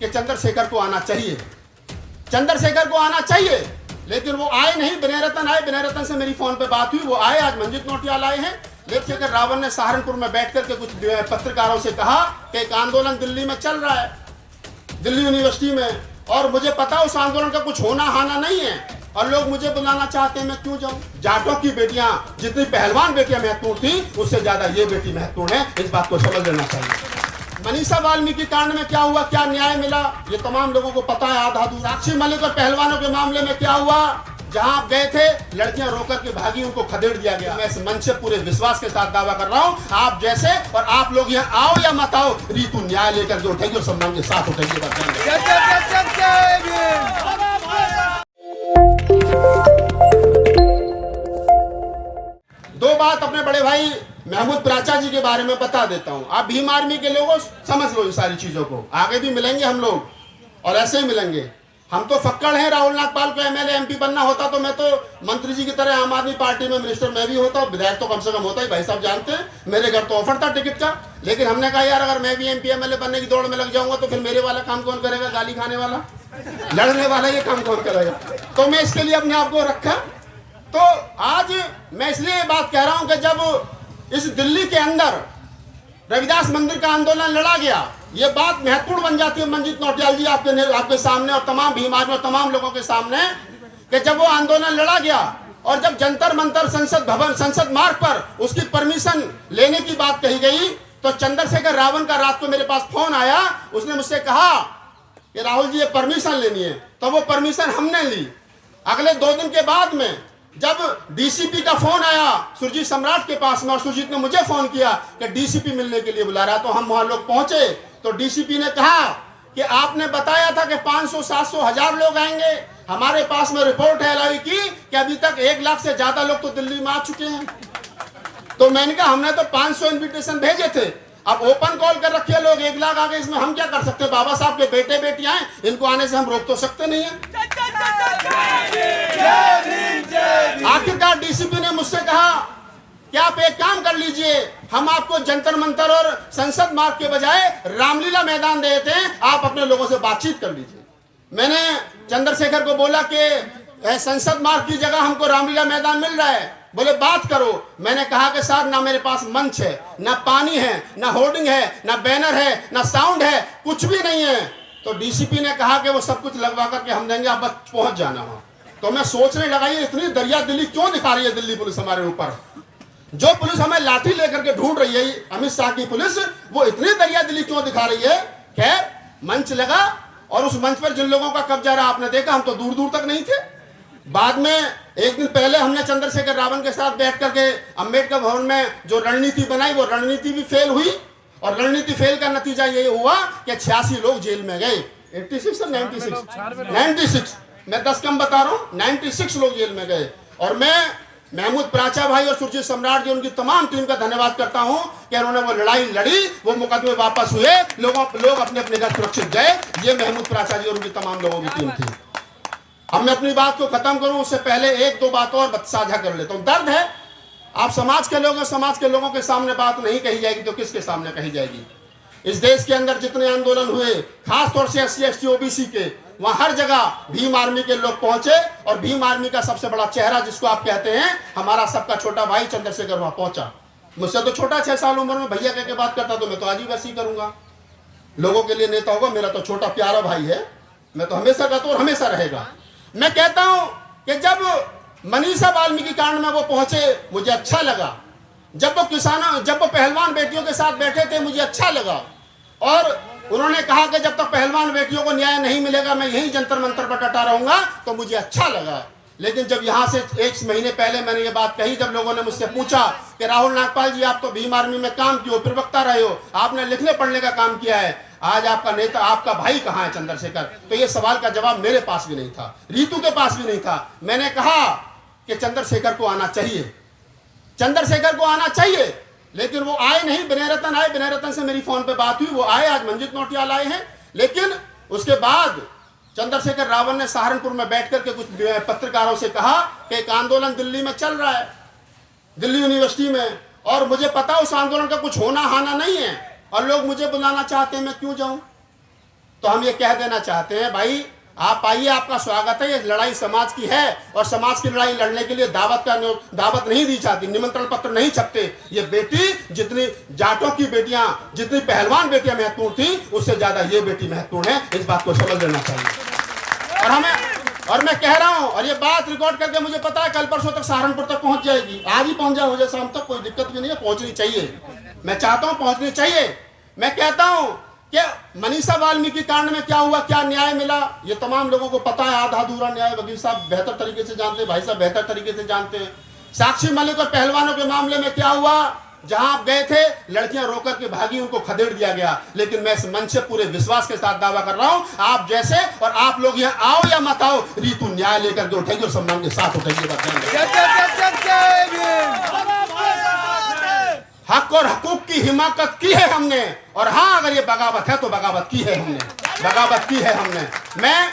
कि चंद्रशेखर को आना चाहिए, चंद्रशेखर को आना चाहिए, लेकिन वो आए नहीं। विनय रतन आए, विनय रतन से मेरी फोन पे बात हुई, वो आए। आज मंजीत नौटियाल आए हैं। लेकिन रावण ने सहारनपुर में बैठ करके कुछ पत्रकारों से कहा कि एक आंदोलन दिल्ली में चल रहा है, दिल्ली यूनिवर्सिटी में, और मुझे पता उस आंदोलन का कुछ होना हाना नहीं है, और लोग मुझे बुलाना चाहते हैं, मैं क्यों जाऊं। जाटों की बेटियां जितनी पहलवान बेटियां महत्वपूर्ण थी, उससे ज्यादा ये बेटी महत्वपूर्ण है। इस बात को समझ लेना चाहिए। मनीषा वाल्मीकि कांड में क्या हुआ, क्या न्याय मिला, ये तमाम लोगों को पता है आधा अधूरा। साक्षी मलिक और पहलवानों के मामले में क्या हुआ, जहां आप गए थे लड़कियां रोकर के भागी, उनको खदेड़ दिया गया। मैं इस मंच से पूरे विश्वास के साथ दावा कर रहा हूं, आप जैसे और आप लोग यहाँ आओ या मत आओ, रीतू न्याय लेकर के उठेगी और सम्मान के साथ उठेगी। दो बात अपने बड़े भाई महमूद प्राचा जी के बारे में बता देता हूं। आप भीम आर्मी के लोगों समझ लो इन सारी चीजों को, आगे भी मिलेंगे हम लोग और ऐसे ही मिलेंगे। हम तो फक्कड़ हैं। राहुल नागपाल को एमएलए एमपी बनना होता तो मैं तो मंत्री जी की तरह आम आदमी पार्टी में मिनिस्टर मैं भी होता, विधायक तो कम से कम होता ही। भाई साहब जानते हैं मेरे घर तो ऑफर था टिकट का, लेकिन हमने कहा यार अगर मैं भी एमपी एमएलए बनने की दौड़ में लग जाऊंगा तो फिर मेरे वाला काम कौन करेगा, गाली खाने वाला, लड़ने वाला, ये काम कौन करेगा। तो मैं इसके लिए अपने आप को रखा। तो आज मैं इसलिए ये बात कह रहा हूं कि जब इस दिल्ली के अंदर रविदास मंदिर का आंदोलन लड़ा गया, ये बात महत्वपूर्ण बन जाती है मंजीत नौटियाल जी आपके सामने और तमाम भीम आर्मी और तमाम लोगों के सामने, कि जब वो आंदोलन लड़ा गया और जब जंतर मंतर संसद भवन संसद मार्ग पर उसकी परमिशन लेने की बात कही गई, तो चंद्रशेखर रावण का रात को मेरे पास फोन आया। उसने मुझसे कहा कि राहुल जी ये परमिशन लेनी है, तो वो परमिशन हमने ली। अगले 2 दिन के बाद में जब डीसीपी का फोन आया सुरजीत सम्राट के पास में, और सुरजीत ने मुझे फोन किया कि डीसीपी मिलने के लिए बुला रहा, तो हम वहां लोग पहुंचे। तो डीसीपी ने कहा कि आपने बताया था कि 500, 700, 1000 लोग आएंगे। हमारे पास में रिपोर्ट है एलआई की कि अभी तक 1 लाख से ज्यादा लोग तो दिल्ली में आ चुके हैं। तो मैंने कहा हमने तो 500 इन्विटेशन भेजे थे, अब ओपन कॉल कर रखे लोग 1 लाख आ गए, इसमें हम क्या कर सकते हैं। बाबा साहब के बेटे बेटियां हैं, इनको आने से हम रोक तो सकते नहीं है। आखिरकार डीसीपी ने मुझसे कहा कि आप एक काम कर लीजिए, हम आपको जंतर मंतर और संसद मार्ग के बजाय रामलीला मैदान दे देते हैं, आप अपने लोगों से बातचीत कर लीजिए। मैंने चंद्रशेखर को बोला कि संसद मार्ग की जगह हमको रामलीला मैदान मिल रहा है, बोले बात करो। मैंने कहा कि साहब ना मेरे पास मंच है, ना पानी है, ना होर्डिंग है, ना बैनर है, ना साउंड है, कुछ भी नहीं है। तो डीसीपी ने कहा कि वो सब कुछ लगवा करके हम देंगे, आप बस पहुंच जाना हो। तो मैं सोचने लगा ये इतनी दरिया दिली क्यों दिखा रही है दिल्ली पुलिस हमारे ऊपर। जो पुलिस हमें लाठी लेकर के ढूंढ रही है, अमित शाह की पुलिस, वो इतनी दरिया दिली क्यों दिखा रही है। खैर मंच लगा और उस मंच पर जिन लोगों का कब्जा रहा आपने देखा, हम तो दूर दूर तक नहीं थे। बाद में 1 दिन पहले हमने चंद्रशेखर रावण के साथ बैठ करके अम्बेडकर भवन में जो रणनीति बनाई, वो रणनीति भी फेल हुई, और रणनीति फेल का नतीजा ये हुआ कि 86 लोग जेल में गए। 86 और 96 मैं 10 कम बता रहा हूँ, 96 लोग जेल में गए। और मैं महमूद प्राचा भाई और सुरजीत सम्राट जी, उनकी तमाम टीम का धन्यवाद करता हूं कि उन्होंने वो लड़ाई लड़ी, वो मुकदमे वापस हुए, लोग अपने अपने घर सुरक्षित गए। ये महमूद प्राचा जी और उनकी तमाम लोगों की टीम थी। अब मैं अपनी बात को खत्म करूं उससे पहले 1-2 बात और साझा कर लेता हूं। दर्द है, आप समाज के लोग हैं, समाज के लोगों के सामने बात नहीं कही जाएगी तो किसके सामने कही जाएगी। इस देश के अंदर जितने आंदोलन हुए, खासतौर से SC ST OBC के, वहां हर जगह भीम आर्मी के लोग पहुंचे, और भीम आर्मी का सबसे बड़ा चेहरा जिसको आप कहते हैं हमारा सबका छोटा भाई चंद्रशेखर वहां पहुंचा। मुझसे तो छोटा 6 साल उम्र में भैया कह के बात करता, तो मैं तो आज ही वैसे ही करूंगा। लोगों के लिए नेता होगा, मेरा तो छोटा प्यारा भाई है, मैं तो हमेशा कहता हूं और हमेशा रहेगा। मैं कहता हूं कि जब मनीषा वाल्मीकि कांड में वो पहुंचे, मुझे अच्छा लगा। जब वो पहलवान बेटियों के साथ बैठे थे, मुझे अच्छा लगा। और उन्होंने कहा कि जब तक पहलवान बेटियों को न्याय नहीं मिलेगा मैं यही जंतर मंतर पर डटा रहूंगा, तो मुझे अच्छा लगा। लेकिन जब यहां से 1 महीने पहले मैंने ये बात कही, जब लोगों ने मुझसे पूछा कि राहुल नागपाल जी आप तो भीम आर्मी में काम किए हो, प्रवक्ता रहे हो, आपने लिखने पढ़ने का काम किया है, आज आपका नेता, आपका भाई कहाँ है चंद्रशेखर। तो ये सवाल का जवाब मेरे पास भी नहीं था, रीतू के पास भी नहीं था। मैंने कहा कि चंद्रशेखर को आना चाहिए, चंद्रशेखर को आना चाहिए, लेकिन वो आए नहीं। विनय रतन आए, विनय रतन से मेरी फोन पे बात हुई, वो आए। आज मंजीत नौटियाल आए हैं। लेकिन उसके बाद चंद्रशेखर रावण ने सहारनपुर में बैठ करके कुछ पत्रकारों से कहा कि एक आंदोलन दिल्ली में चल रहा है, दिल्ली यूनिवर्सिटी में, और मुझे पता उस आंदोलन का कुछ होना हाना नहीं है, और लोग मुझे बुलाना चाहते हैं, मैं क्यों जाऊं। तो हम ये कह देना चाहते हैं, भाई आप आइए, आपका स्वागत है। ये लड़ाई समाज की है और समाज की लड़ाई लड़ने के लिए दावत नहीं दी जाती, निमंत्रण पत्र नहीं छपते। ये बेटी, जितनी जाटों की बेटियां, जितनी पहलवान बेटियां महत्वपूर्ण थी, उससे ज्यादा ये बेटी महत्वपूर्ण है। इस बात को समझ लेना चाहिए। और मैं कह रहा हूं, और ये बात रिकॉर्ड करके मुझे पता है कल परसों तक सहारनपुर तक पहुंच जाएगी। आज ही पहुंच जाए, मुझे शाम तक कोई दिक्कत भी नहीं है, पहुंचनी चाहिए। मैं चाहता हूं पहुंचनी चाहिए। मैं कहता हूं कि मनीषा वाल्मीकि कांड में क्या हुआ, क्या न्याय मिला, ये तमाम लोगों को पता है। आधा अधूरा न्याय वकील साहब बेहतर तरीके से जानते हैं, भाई साहब बेहतर तरीके से जानते हैं। साक्षी मलिक और पहलवानों के मामले में क्या हुआ, जहां आप गए थे, लड़कियां रोकर के भागी, उनको खदेड़ दिया गया। लेकिन मैं इस मंच से पूरे विश्वास के साथ दावा कर रहा हूं, आप जैसे और आप लोग यहाँ आओ या मत आओ, रीतू न्याय लेकर के उठेगी और सम्मान के साथ उठेगी। हक और हकूक की हिमाकत की है हमने। और हाँ, अगर ये बगावत है तो बगावत की है हमने, बगावत की है हमने। मैं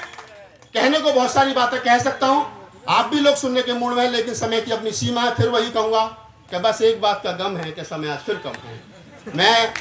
कहने को बहुत सारी बातें कह सकता हूं, आप भी लोग सुनने के मूड में हैं, लेकिन समय की अपनी सीमा है। फिर वही कहूंगा कि बस एक बात का गम है कि समय आज फिर कम है। मैं